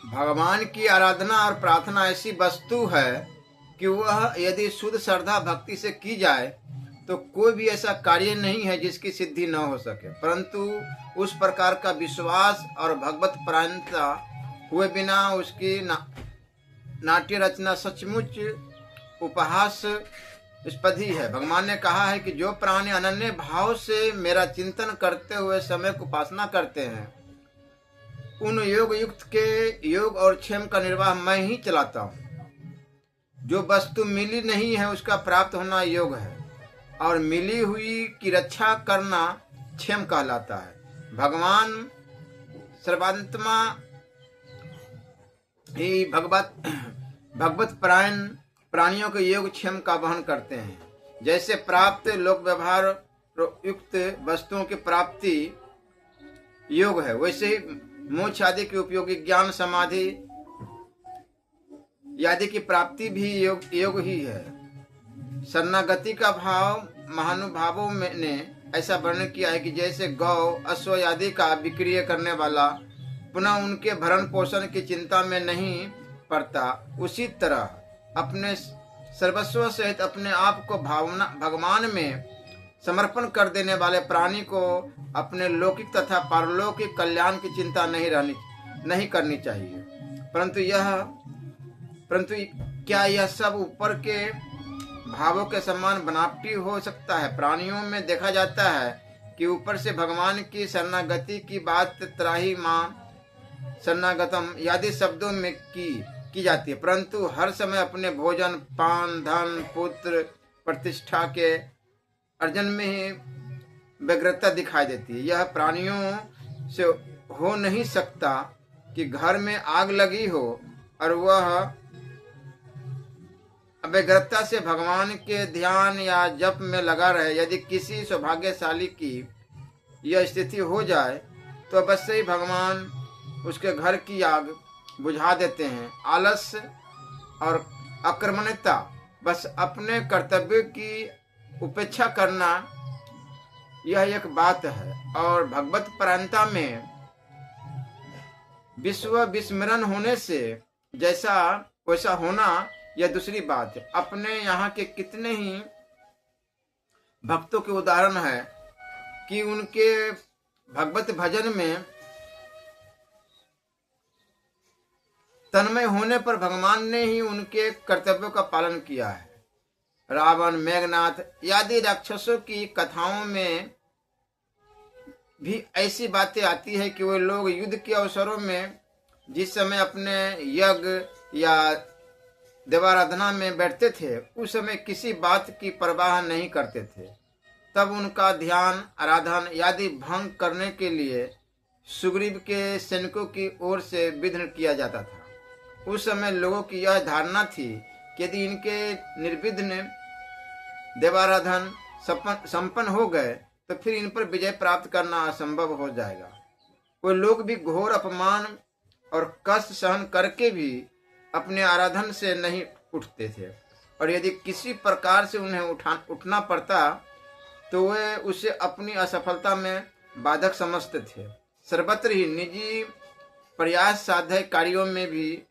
भगवान की आराधना और प्रार्थना ऐसी वस्तु है कि वह यदि शुद्ध श्रद्धा भक्ति से की जाए तो कोई भी ऐसा कार्य नहीं है जिसकी सिद्धि न हो सके, परंतु उस प्रकार का विश्वास और भगवत परायणता हुए बिना उसकी नाट्य रचना सचमुच उपहासास्पद ही है। भगवान ने कहा है कि जो प्राणी अनन्य भाव से मेरा चिंतन करते हुए समय को उपासना करते हैं, उन योग युक्त के योग और क्षेम का निर्वाह मैं ही चलाता हूँ। जो वस्तु मिली नहीं है उसका प्राप्त होना योग है, और मिली हुई की रक्षा करना क्षेम कहलाता है। भगवान सर्वात्मा ही भगवत परायण प्राणियों के योग क्षेम का वहन करते हैं। जैसे प्राप्त लोक व्यवहार युक्त वस्तुओं की प्राप्ति योग है, वैसे ही मोक्ष आदि के उपयोगी ज्ञान समाधि आदि की प्राप्ति भी योग ही है। शरणागति का भाव महानुभावों ने ऐसा वर्णन किया है कि जैसे गौ अश्व आदि का विक्रिय करने वाला पुनः उनके भरण पोषण की चिंता में नहीं पड़ता, उसी तरह अपने सर्वस्व सहित अपने आप को भगवान में समर्पण कर देने वाले प्राणी को अपने लौकिक तथा पारलौकिक कल्याण की चिंता नहीं करनी चाहिए। परंतु क्या यह सब ऊपर के भावों के समान बनावटी हो सकता है? प्राणियों में देखा जाता है कि ऊपर से भगवान की शरणागति की बात त्राही मां शरणागतम आदि शब्दों में की जाती है, परंतु हर समय अपने भोजन पान धन पुत्र प्रतिष्ठा के अर्जन में ही व्यग्रता दिखाई देती है। यह प्राणियों से हो नहीं सकता कि घर में आग लगी हो और वह व्यग्रता से भगवान के ध्यान या जप में लगा रहे। यदि किसी सौभाग्यशाली की यह स्थिति हो जाए तो अवश्य ही भगवान उसके घर की आग बुझा देते हैं। आलस्य और अक्रमण्यता, बस अपने कर्तव्य की उपेक्षा करना, यह एक बात है, और भगवत परायणता में विश्व विस्मरण होने से जैसा वैसा होना यह दूसरी बात है। अपने यहाँ के कितने ही भक्तों के उदाहरण है कि उनके भगवत भजन में तन्मय होने पर भगवान ने ही उनके कर्तव्यों का पालन किया है। रावण मेघनाथ आदि राक्षसों की कथाओं में भी ऐसी बातें आती है कि वे लोग युद्ध के अवसरों में जिस समय अपने यज्ञ या देवाराधना में बैठते थे, उस समय किसी बात की परवाह नहीं करते थे। तब उनका ध्यान आराधन आदि भंग करने के लिए सुग्रीव के सैनिकों की ओर से विघ्न किया जाता था। उस समय लोगों की यह धारणा थी कि यदि इनके निर्विघ्न देवाराधन संपन्न हो गए तो फिर इन पर विजय प्राप्त करना असंभव हो जाएगा। वे लोग भी घोर अपमान और कष्ट सहन करके भी अपने आराधन से नहीं उठते थे, और यदि किसी प्रकार से उन्हें उठना पड़ता तो वे उसे अपनी असफलता में बाधक समझते थे। सर्वत्र ही निजी प्रयास साध्य कार्यों में भी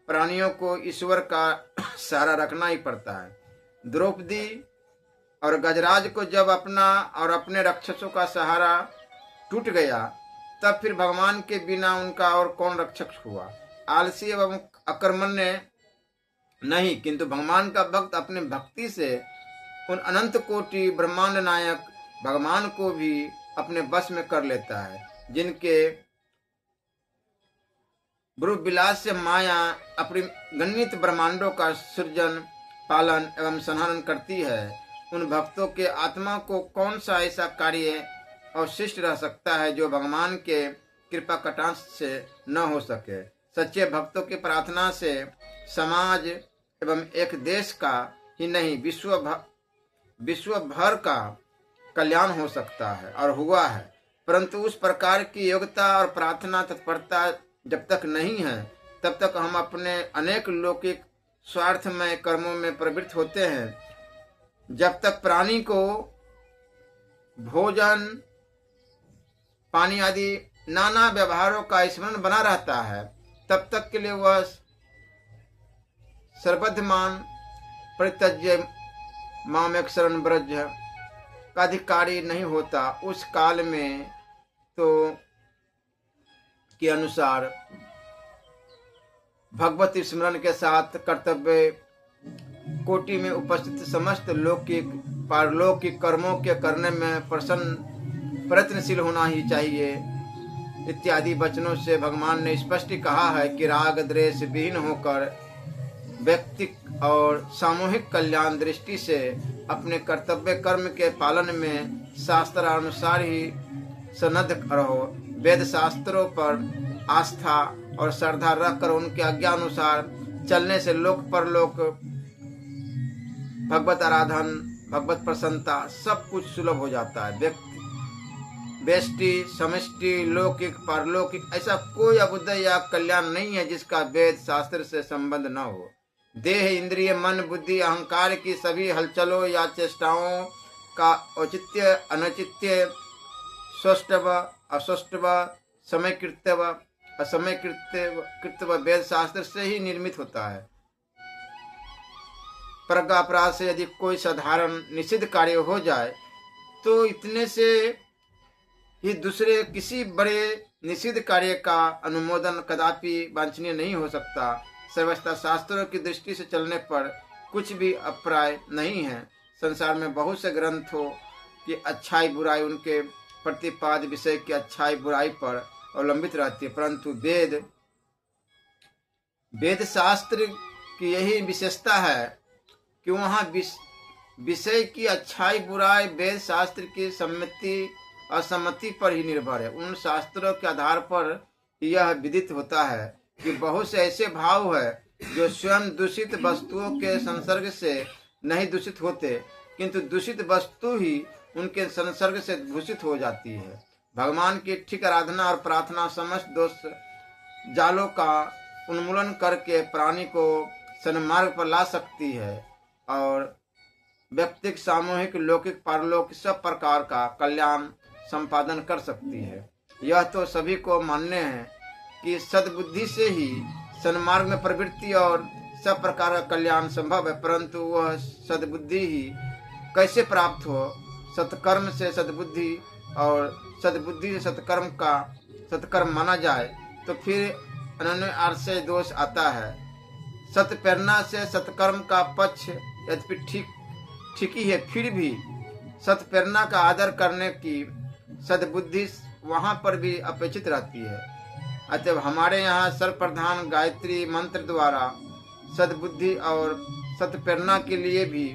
प्राणियों को ईश्वर का सहारा रखना ही पड़ता है। द्रौपदी और गजराज को जब अपना और अपने राक्षसों का सहारा टूट गया, तब फिर भगवान के बिना उनका और कौन रक्षक हुआ? आलसी एवं अकर्मण्य नहीं, किंतु भगवान का भक्त अपने भक्ति से उन अनंत कोटि ब्रह्मांड नायक भगवान को भी अपने बस में कर लेता है, जिनके ब्रूह विलास से माया अपनी गणित ब्रह्मांडों का सृजन पालन एवं संहरण करती है। उन भक्तों के आत्मा को कौन सा ऐसा कार्य अवशिष्ट रह सकता है जो भगवान के कृपा कटाक्ष से न हो सके? सच्चे भक्तों की प्रार्थना से समाज एवं एक देश का ही नहीं विश्व भर का कल्याण हो सकता है और हुआ है, परंतु उस प्रकार की योग्यता और प्रार्थना तत्परता जब तक नहीं है तब तक हम अपने अनेक लौकिक स्वार्थमय कर्मों में प्रवृत्त होते हैं। जब तक प्राणी को भोजन पानी आदि नाना व्यवहारों का स्मरण बना रहता है, तब तक के लिए वह सर्वबद्धमान परित्यज्य मामेक शरण ब्रज का अधिकारी नहीं होता। उस काल में तो के अनुसार भगवती स्मरण के साथ कर्तव्य कोटि में उपस्थित समस्त लौकिक पारलौकिक कर्मों के करने में प्रयत्नशील होना ही चाहिए इत्यादि वचनों से भगवान ने स्पष्ट कहा है कि राग द्वेष विहीन होकर व्यक्तिक और सामूहिक कल्याण दृष्टि से अपने कर्तव्य कर्म के पालन में शास्त्रानुसार ही सनद्ध रहो। वेद शास्त्रों पर आस्था और श्रद्धा रखकर उनके आज्ञानुसार चलने से लोक परलोक भगवत आराधन भगवत प्रसन्नता सब कुछ सुलभ हो जाता है। व्यक्ति व्यष्टि समष्टि लौकिक पारलौकिक ऐसा कोई अभ्युदय या कल्याण नहीं है जिसका वेद शास्त्र से संबंध न हो। देह इंद्रिय मन बुद्धि अहंकार की सभी हलचलों या चेष्टाओं का औचित्य अनौचित्य स्वस्थव अस्वस्थव समय कृत्यव असमय कृत्यव वेद शास्त्र से ही निर्मित होता है। प्रज्ञापराध से यदि कोई साधारण निषिद्ध कार्य हो जाए तो इतने से ही दूसरे किसी बड़े निषिद्ध कार्य का अनुमोदन कदापि वांछनीय नहीं हो सकता। सर्वथा शास्त्रों की दृष्टि से चलने पर कुछ भी अप्राय नहीं है। संसार में बहुत से ग्रंथों की अच्छाई बुराई उनके प्रतिपाद विषय की अच्छाई बुराई पर अवलंबित रहती है, परंतु वेद शास्त्र की यही विशेषता है कि वहाँ विषय की अच्छाई बुराई वेद शास्त्र की सम्मति असम्मति पर ही निर्भर है। उन शास्त्रों के आधार पर यह विदित होता है कि बहुत से ऐसे भाव है जो स्वयं दूषित वस्तुओं के संसर्ग से नहीं दूषित होते, किंतु दूषित वस्तु ही उनके संसर्ग से दूषित हो जाती है। भगवान की ठीक आराधना और प्रार्थना समस्त दोष जालों का उन्मूलन करके प्राणी को सन्मार्ग पर ला सकती है और व्यक्तिक सामूहिक लौकिक पारलौकिक सब प्रकार का कल्याण संपादन कर सकती है। यह तो सभी को मान्य है कि सद्बुद्धि से ही सन्मार्ग में प्रवृत्ति और सब प्रकार का कल्याण संभव है, परंतु वह सद्बुद्धि ही कैसे प्राप्त हो। सत्कर्म से सद्बुद्धि और सद्बुद्धि से सत्कर्म माना जाए तो फिर अनन्य आश्रय दोष आता है। सत्प्रेरणा से सत्कर्म का पक्ष यद्यपि ठीक ही है, फिर भी सत्प्रेरणा का आदर करने की सद्बुद्धि वहां पर भी अपेक्षित रहती है। अतः हमारे यहाँ सर्वप्रधान गायत्री मंत्र द्वारा सद्बुद्धि और सत्प्रेरणा के लिए भी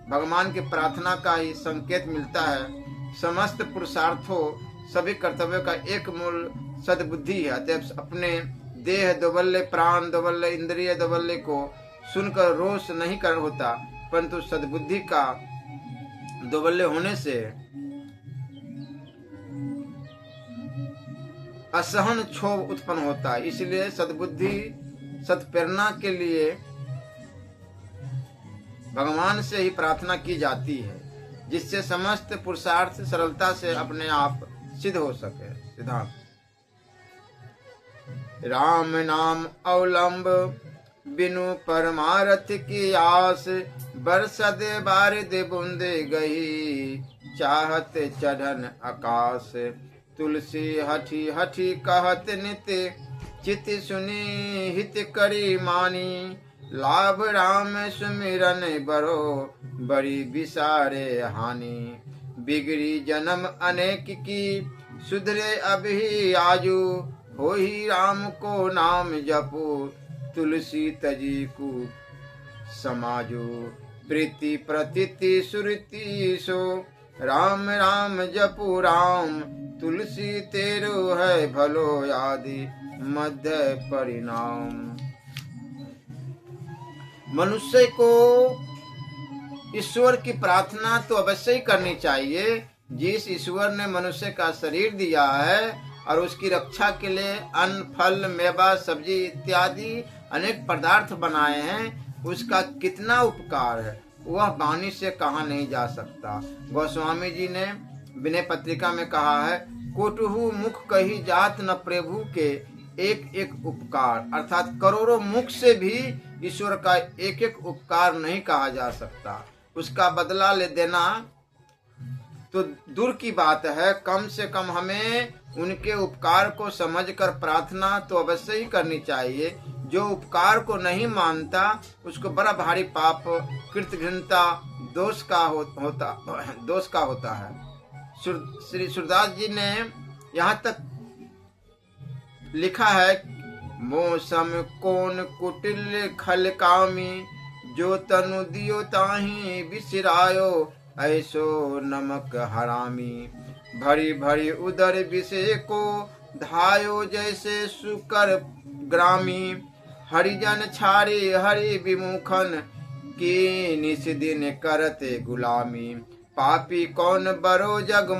भगवान की प्रार्थना का ही संकेत मिलता है। समस्त पुरुषार्थों सभी कर्तव्यों का एक मूल सद्बुद्धि है। अतः अपने देह दोबल्ले प्राण दोबल्ले इंद्रिय दोबल्ले को सुनकर रोष नहीं कर होता, परंतु सद्बुद्धि का दोबल्ले होने से असहन क्षोभ उत्पन्न होता है। इसलिए सद्बुद्धि सत्प्रेरणा के लिए भगवान से ही प्रार्थना की जाती है, जिससे समस्त पुरुषार्थ सरलता से अपने आप सिद्ध हो सके। सिद्धांत राम नाम अवलंब बिनु परमारथ की आस, बरसद बारिद बूंदे गही चाहत चढ़न आकाश। तुलसी हठी हठी कहत नित चित सुनी हित करी मानी, लाभ राम सुमिरन बरो बड़ी विसारे हानि। बिगड़ी जन्म अनेक की सुधरे अभी आजू, हो ही राम को नाम जपो तुलसी तजी को समाजो। प्रीति प्रतीति सुरति सो राम राम जपो राम, तुलसी तेरो है भलो आदि मध्य परिणाम। मनुष्य को ईश्वर की प्रार्थना तो अवश्य ही करनी चाहिए। जिस ईश्वर ने मनुष्य का शरीर दिया है और उसकी रक्षा के लिए अन्न फल मेवा सब्जी इत्यादि अनेक पदार्थ बनाए हैं, उसका कितना उपकार है वह वाणी से कहा नहीं जा सकता। गोस्वामी जी ने विनय पत्रिका में कहा है, कोटुहु मुख कही जात न प्रभु के, एक एक उपकार, अर्थात करोड़ों मुख से भी ईश्वर का एक एक उपकार नहीं कहा जा सकता। उसका बदला ले देना तो दूर की बात है, कम से कम हमें उनके उपकार को समझकर प्रार्थना तो अवश्य ही करनी चाहिए। जो उपकार को नहीं मानता उसको बड़ा भारी पाप, कृतघ्नता, दोष का होता है। श्री सूरदास जी ने यहाँ तक लिखा है, मौसम कौन कुटिल खल कामी, जो तनु दियो ताही बिसरायो, ऐसो नमक हरामी, भरी भरी उदर विषय को धायो, जैसे सुकर ग्रामी, हरिजन छारे हरि विमुखन, की निस दिन करते गुलामी, पापी कौन बरो जग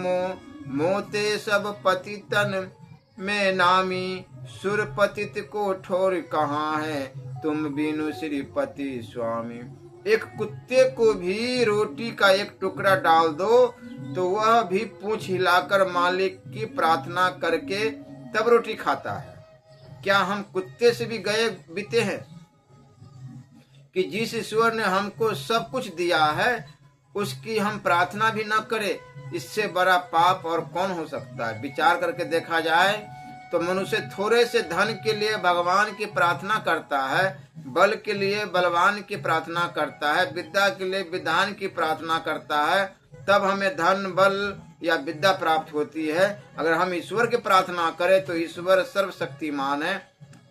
मोते सब पतितन में नामी, सुर पतित को ठोर कहाँ है, तुम बिनु श्रीपति स्वामी। एक कुत्ते को भी रोटी का एक टुकड़ा डाल दो तो वह भी पूंछ हिलाकर मालिक की प्रार्थना करके तब रोटी खाता है। क्या हम कुत्ते से भी गए बीते हैं कि जिस ईश्वर ने हमको सब कुछ दिया है उसकी हम प्रार्थना भी न करें? इससे बड़ा पाप और कौन हो सकता है? विचार करके देखा जाए तो मनुष्य थोड़े से धन के लिए भगवान की प्रार्थना करता है, बल के लिए बलवान की प्रार्थना करता है, विद्या के लिए विद्वान की प्रार्थना करता है, तब हमें धन, बल या विद्या प्राप्त होती है। अगर हम ईश्वर की प्रार्थना करें तो ईश्वर सर्वशक्तिमान है,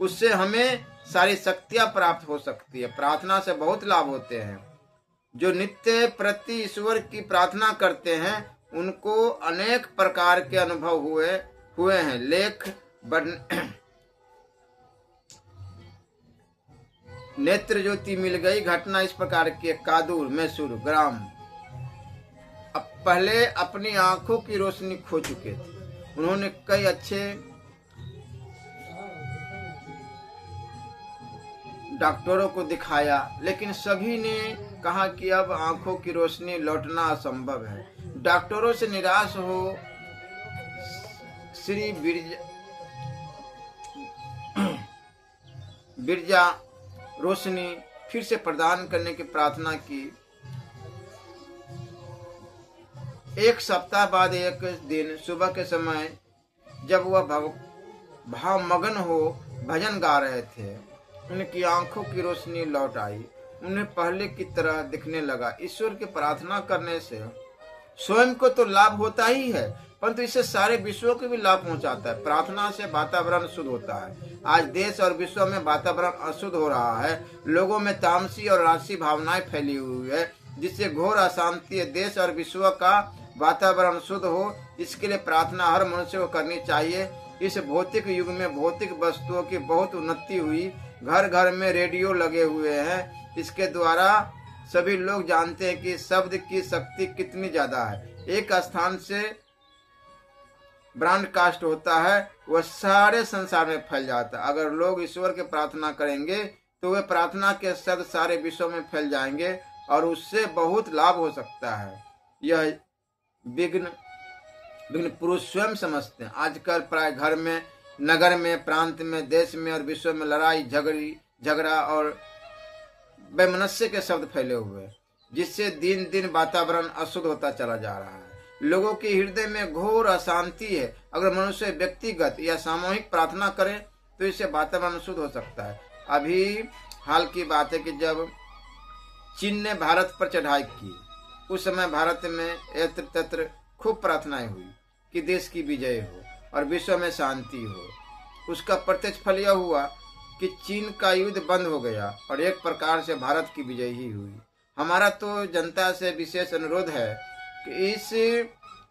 उससे हमें सारी शक्तियां प्राप्त हो सकती है। प्रार्थना से बहुत लाभ होते हैं। जो नित्य प्रति ईश्वर की प्रार्थना करते हैं उनको अनेक प्रकार के अनुभव हुए हैं। लेख नेत्र ज्योति मिल गई। घटना इस प्रकार की, कादूर मैसूर ग्राम अब पहले अपनी आंखों की रोशनी खो चुके थे। उन्होंने कई अच्छे डॉक्टरों को दिखाया, लेकिन सभी ने कहा कि अब आंखों की रोशनी लौटना असंभव है। डॉक्टरों से निराश हो श्री बिरजा रोशनी फिर से प्रदान करने की प्रार्थना की। एक सप्ताह बाद एक दिन सुबह के समय जब वह भाव मगन हो भजन गा रहे थे, उनकी आंखों की रोशनी लौट आई। उन्हें पहले की तरह दिखने लगा। ईश्वर की प्रार्थना करने से स्वयं को तो लाभ होता ही है, परंतु इससे सारे विश्व को भी लाभ पहुंचाता है। प्रार्थना से वातावरण शुद्ध होता है। आज देश और विश्व में वातावरण अशुद्ध हो रहा है। लोगों में तामसी और राजसी भावनाएं फैली हुई है, जिससे घोर अशांति है। देश और विश्व का वातावरण शुद्ध हो, इसके लिए प्रार्थना हर मनुष्य को करनी चाहिए। इस भौतिक युग में भौतिक वस्तुओं की बहुत उन्नति हुई। घर घर में रेडियो लगे हुए हैं। इसके द्वारा सभी लोग जानते हैं कि शब्द की शक्ति कितनी ज्यादा है। एक स्थान से ब्रॉडकास्ट होता है, वह सारे संसार में फैल जाता है। अगर लोग ईश्वर की प्रार्थना करेंगे तो वे प्रार्थना के शब्द सारे विश्व में फैल जाएंगे और उससे बहुत लाभ हो सकता है। यह विघ्न पुरुष स्वयं समझते हैं। आजकल प्राय घर में, नगर में, प्रांत में, देश में और विश्व में लड़ाई झगड़ा और वैमनस्य के शब्द फैले हुए हैं, जिससे दिन दिन वातावरण अशुद्ध होता चला जा रहा है। लोगों के हृदय में घोर अशांति है। अगर मनुष्य व्यक्तिगत या सामूहिक प्रार्थना करे तो इससे वातावरण शुद्ध हो सकता है। अभी हाल की बात है कि जब चीन ने भारत पर चढ़ाई की, उस समय भारत में यत्र तत्र खूब प्रार्थनाएं हुई कि देश की विजय हो और विश्व में शांति हो। उसका प्रत्यक्ष फल यह हुआ कि चीन का युद्ध बंद हो गया और एक प्रकार से भारत की विजय ही हुई। हमारा तो जनता से विशेष अनुरोध है कि इस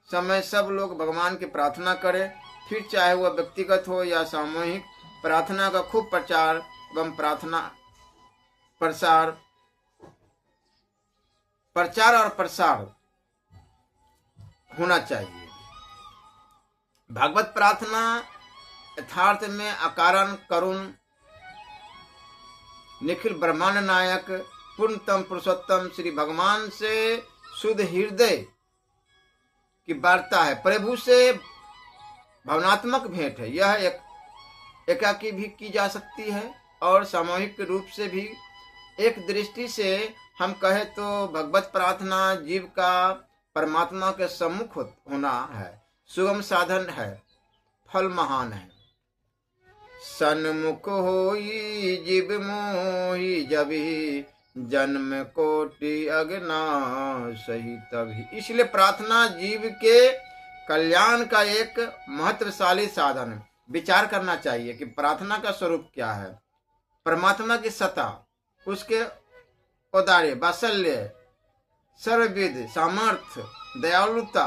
समय सब लोग भगवान की प्रार्थना करें, फिर चाहे वह व्यक्तिगत हो या सामूहिक। प्रार्थना का खूब प्रचार एवं प्रचार और प्रसार होना चाहिए। भागवत प्रार्थना यथार्थ में अकारण करुण निखिल ब्रह्मांड नायक पूर्णतम पुरुषोत्तम श्री भगवान से शुद्ध हृदय की वार्ता है। प्रभु से भावनात्मक भेंट है। यह एकाकी भी की जा सकती है और सामूहिक रूप से भी। एक दृष्टि से हम कहें तो भगवत प्रार्थना जीव का परमात्मा के सम्मुख होना है, सुगम साधन है, फल महान है। सन्मुख होई जीव मोहि जभी, जन्म कोटि अगना सही तभी। इसलिए प्रार्थना जीव के कल्याण का एक महत्वशाली साधन है। विचार करना चाहिए कि प्रार्थना का स्वरूप क्या है। परमात्मा की सत्ता, उसके औदार्य, वात्सल्य, सर्वविद, सामर्थ्य, दयालुता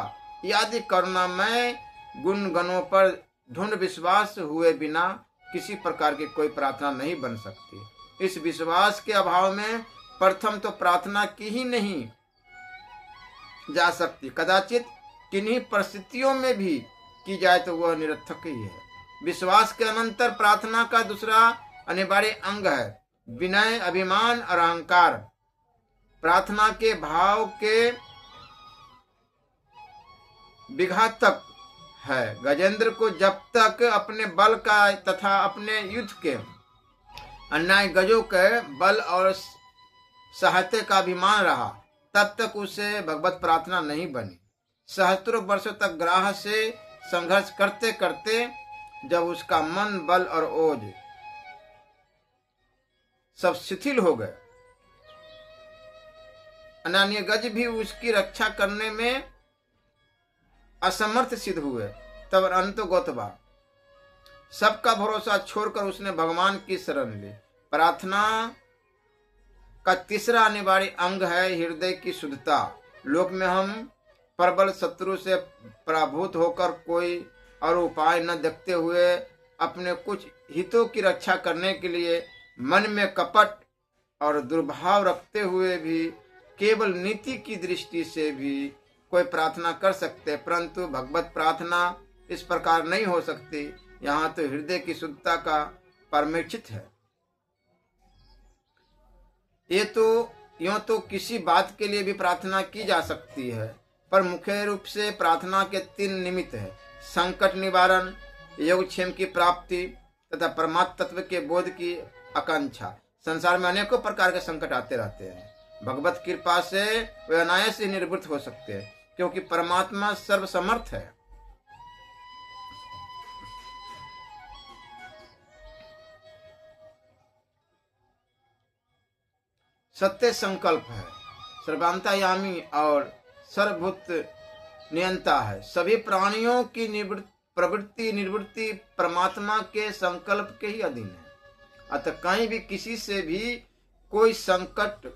आदि करुणामय गुण गणों पर ढूंढ विश्वास हुए बिना किसी प्रकार की कोई प्रार्थना नहीं बन सकती। इस विश्वास के अभाव में प्रथम तो प्रार्थना की ही नहीं जा सकती। कदाचित किन्हीं परिस्थितियों में भी की जाए तो वह निरर्थक ही है। विश्वास के अनंतर प्रार्थना का दूसरा अनिवार्य अंग है विनय, अभिमान और अहंकार। प्रार्थना के भाव के विघातक है। गजेंद्र को जब तक अपने बल का तथा अपने युद्ध के अन्याय गजों के बल और साहते का अभिमान रहा, तब तक उसे भगवत प्रार्थना नहीं बनी। सहस्त्रों वर्षों तक ग्राह से संघर्ष करते करते जब उसका मन, बल और ओज सब शिथिल हो गए, अनन्य गज भी उसकी रक्षा करने में असमर्थ सिद्ध हुए, तब अंततोगत्वा सबका भरोसा छोड़कर उसने भगवान की शरण ली। प्रार्थना का तीसरा अनिवार्य अंग है हृदय की शुद्धता। लोक में हम प्रबल शत्रु से पराभूत होकर कोई और उपाय न देखते हुए अपने कुछ हितों की रक्षा करने के लिए मन में कपट और दुर्भाव रखते हुए भी केवल नीति की दृष्टि से भी कोई प्रार्थना कर सकते, परंतु भगवत प्रार्थना इस प्रकार नहीं हो सकती। यहाँ तो हृदय की शुद्धता का परमेक्षित है। ये तो यूं तो किसी बात के लिए भी प्रार्थना की जा सकती है, पर मुख्य रूप से प्रार्थना के 3 निमित्त है: संकट निवारण, योगक्षेम की प्राप्ति तथा परमात्म तत्व के बोध की आकांक्षा। संसार में अनेकों प्रकार के संकट आते रहते हैं। भगवत कृपा से वे अनायास ही निवृत्त हो सकते हैं, क्योंकि परमात्मा सर्वसमर्थ है। सत्य संकल्प है, सर्वांतर्यामी और सर्वभूत नियंता है। सभी प्राणियों की प्रवृत्ति निवृत्ति परमात्मा के संकल्प के ही अधीन है। अतः कहीं भी किसी से भी कोई संकट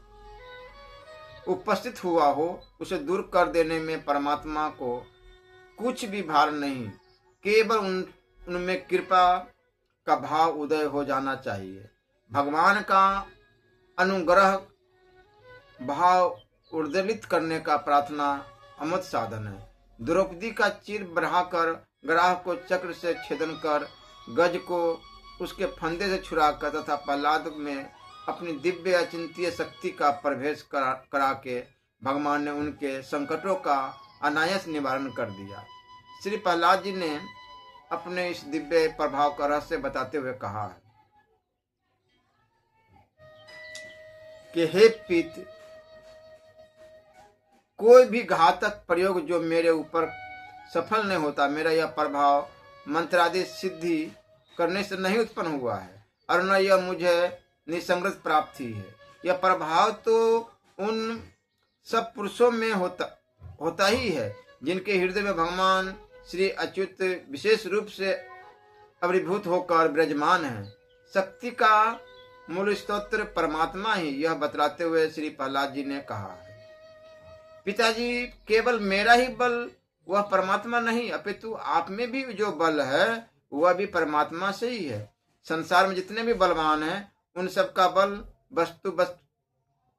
उपस्थित हुआ हो, उसे दूर कर देने में परमात्मा को कुछ भी भार नहीं, केवल उनमें कृपा का भाव उदय हो जाना चाहिए। भगवान का अनुग्रह भाव उद्दलित करने का प्रार्थना अमृत साधन है। द्रौपदी का चीर बढ़ाकर ग्राह को चक्र से छेदन कर गज को उसके फंदे से छुड़ाकर तथा प्रहलाद में अपनी दिव्य अचिंत्य शक्ति का प्रवेश करा के भगवान ने उनके संकटों का अनायास निवारण कर दिया। श्री प्रहलाद जी ने अपने इस दिव्य प्रभाव का रहस्य बताते हुए कहा है कि हे पित, कोई भी घातक प्रयोग जो मेरे ऊपर सफल नहीं होता, मेरा यह प्रभाव मंत्रादि सिद्धि करने से नहीं उत्पन्न हुआ है और न यह मुझे निसंग्रत प्राप्ति है। यह प्रभाव तो उन सब पुरुषों में होता ही है जिनके हृदय में भगवान श्री अच्युत विशेष रूप से अभिभूत होकर विराजमान है। शक्ति का मूल स्तोत्र परमात्मा ही, यह बतलाते हुए श्री प्रहलाद जी ने कहा है, पिताजी, केवल मेरा ही बल वह परमात्मा नहीं, अपितु आप में भी जो बल है वह भी परमात्मा से ही है। संसार में जितने भी बलवान हैं उन सब का बल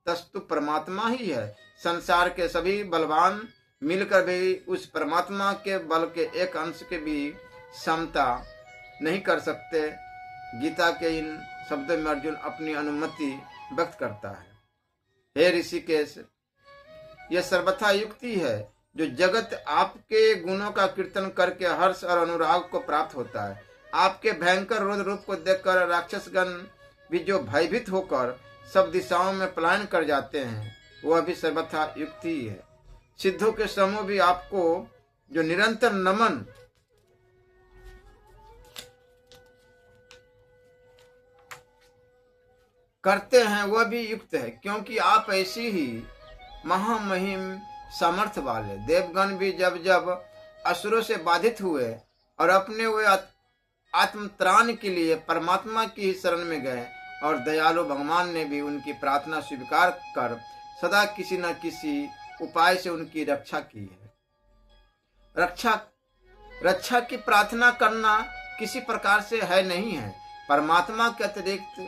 वस्तु परमात्मा ही है। संसार के सभी बलवान मिलकर भी उस परमात्मा के बल के एक अंश के भी समता नहीं कर सकते। गीता के इन शब्दों में अर्जुन अपनी अनुमति व्यक्त करता है। हे ऋषिकेश, यह सर्वथा युक्ति है जो जगत आपके गुणों का कीर्तन करके हर्ष और अनुराग को प्राप्त होता है। आपके भयंकर रौद्र रूप को देखकर राक्षसगण भी जो भयभीत होकर सब दिशाओं में पलायन कर जाते हैं, वह भी सर्वथा युक्ति ही है। सिद्धों के समूह भी आपको जो निरंतर नमन करते हैं, वह भी युक्त है, क्योंकि आप ऐसी ही महामहिम सामर्थ्य वाले। देवगण भी जब जब असुरों से बाधित हुए और अपने हुए आत्मत्राण के लिए परमात्मा की ही शरण में गए, और दयालु भगवान ने भी उनकी प्रार्थना स्वीकार कर सदा किसी न किसी उपाय से उनकी रक्षा की है। रक्षा की प्रार्थना करना किसी प्रकार से है नहीं है। परमात्मा के अतिरिक्त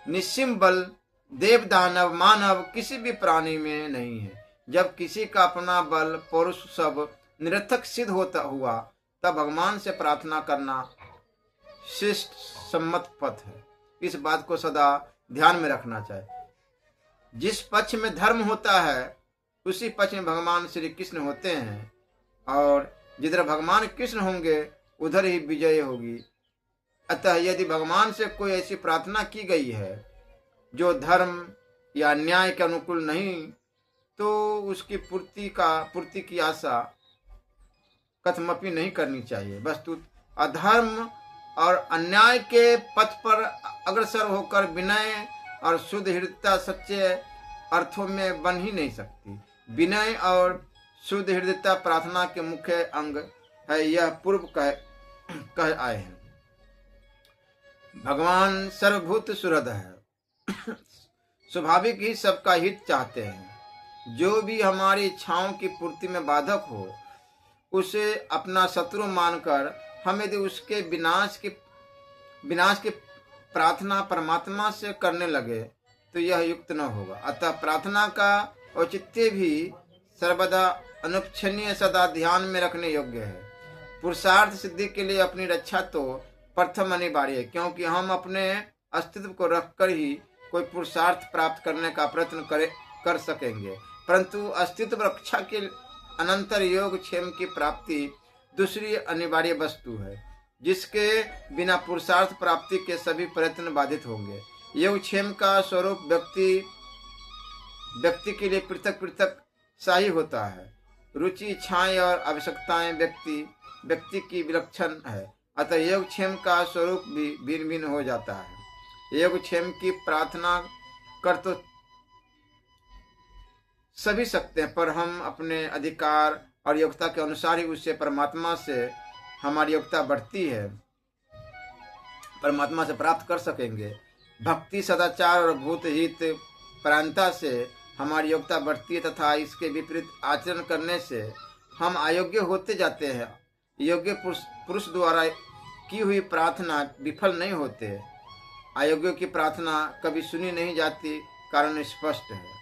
निस्सीम बल देव दानव मानव किसी भी प्राणी में नहीं है। जब किसी का अपना बल पौरुष सब निरर्थक सिद्ध होता हुआ, तब भगवान से प्रार्थना करना श्रेष्ठ सम्मत पथ है। इस बात को सदा ध्यान में रखना चाहिए। जिस पक्ष में धर्म होता है, उसी पक्ष में भगवान श्री कृष्ण होते हैं, और जिधर भगवान कृष्ण होंगे उधर ही विजय होगी। अतः यदि भगवान से कोई ऐसी प्रार्थना की गई है जो धर्म या न्याय के अनुकूल नहीं, तो उसकी पूर्ति की आशा कथमपि नहीं करनी चाहिए। वस्तु अधर्म और अन्याय के पथ पर अग्रसर होकर विनय और शुद्ध हृदयता सच्चे अर्थों में बन ही नहीं सकती। विनय और शुद्ध हृदयता प्रार्थना के मुख्य अंग है, यह पूर्व कह आए हैं। भगवान सर्वभूत सुहृद है, स्वाभाविक ही सबका हित चाहते हैं। जो भी हमारी इच्छाओं की पूर्ति में बाधक हो, उसे अपना शत्रु मानकर हम यदि उसके विनाश की प्रार्थना परमात्मा से करने लगे, तो यह युक्त न होगा। अतः प्रार्थना का औचित्य भी सर्वदा अनुच्छनीय, सदा ध्यान में रखने योग्य है। पुरुषार्थ सिद्धि के लिए अपनी रक्षा तो प्रथम अनिवार्य है, क्योंकि हम अपने अस्तित्व को रखकर ही कोई पुरुषार्थ प्राप्त करने का प्रयत्न कर सकेंगे। परंतु अस्तित्व रक्षा के अनंतर योग क्षेम की प्राप्ति दूसरी अनिवार्य वस्तु है, जिसके बिना पुरुषार्थ प्राप्ति के सभी प्रयत्न बाधित होंगे। योगक्षेम का स्वरूप व्यक्ति के लिए पृथक पृथक शाही होता है। रुचि, इच्छाएं और आवश्यकताएं व्यक्ति की विलक्षण है। अतः योगक्षेम का स्वरूप भी भिन्न भिन्न हो जाता है। योगक्षेम की प्रार्थना कर तो सभी सकते हैं, पर हम अपने अधिकार और योग्यता के अनुसार ही उससे परमात्मा से हमारी योग्यता बढ़ती है, परमात्मा से प्राप्त कर सकेंगे। भक्ति, सदाचार और भूत हित परायणता से हमारी योग्यता बढ़ती है, तथा इसके विपरीत आचरण करने से हम अयोग्य होते जाते हैं। योग्य पुरुष द्वारा की हुई प्रार्थना विफल नहीं होते। अयोग्यों की प्रार्थना कभी सुनी नहीं जाती, कारण स्पष्ट है।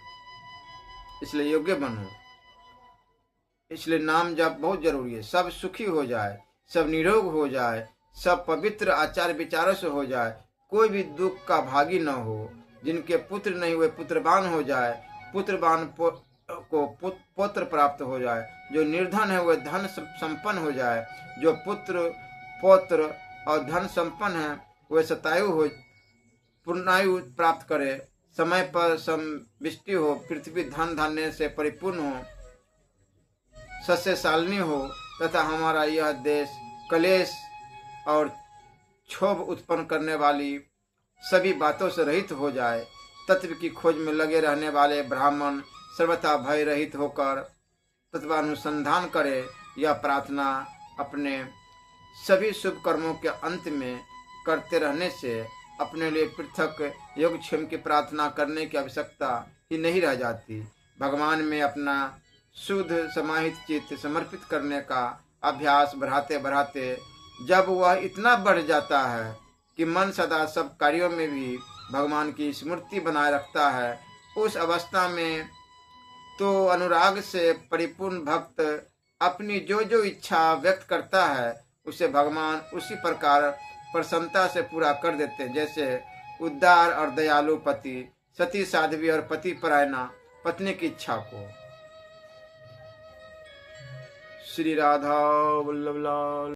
इसलिए योग्य बनो। इसलिए नाम जप बहुत जरूरी है। सब सुखी हो जाए, सब निरोग हो जाए, सब पवित्र आचार विचारों से हो जाए, कोई भी दुख का भागी न हो। जिनके पुत्र नहीं हुए पुत्रवान हो जाए, पुत्रवान को पुत्र प्राप्त हो जाए। जो निर्धन है वह धन संपन्न हो जाए। जो पुत्र पौत्र और धन संपन्न है वह शतायु हो, पूर्णायु प्राप्त करे। समय पर समवृष्टि हो, पृथ्वी धन धान्य से परिपूर्ण हो, सस्यशालिनी हो, तथा हमारा यह देश कलेश और क्षोभ उत्पन्न करने वाली सभी बातों से रहित हो जाए। तत्व की खोज में लगे रहने वाले ब्राह्मण सर्वथा भय रहित होकर तत्वानुसंधान करे। यह प्रार्थना अपने सभी शुभ कर्मों के अंत में करते रहने से अपने लिए पृथक योगक्षेम की प्रार्थना करने की आवश्यकता ही नहीं रह जाती। भगवान में अपना शुद्ध समाहित चित्त समर्पित करने का अभ्यास बढ़ाते बढ़ाते जब वह इतना बढ़ जाता है कि मन सदा सब कार्यों में भी भगवान की स्मृति बनाए रखता है, उस अवस्था में तो अनुराग से परिपूर्ण भक्त अपनी जो जो इच्छा व्यक्त करता है उसे भगवान उसी प्रकार प्रसन्नता से पूरा कर देते हैं, जैसे उदार और दयालु पति सती साध्वी और पति परायणा पत्नी की इच्छा को। श्री राधा वल्लभ लाल।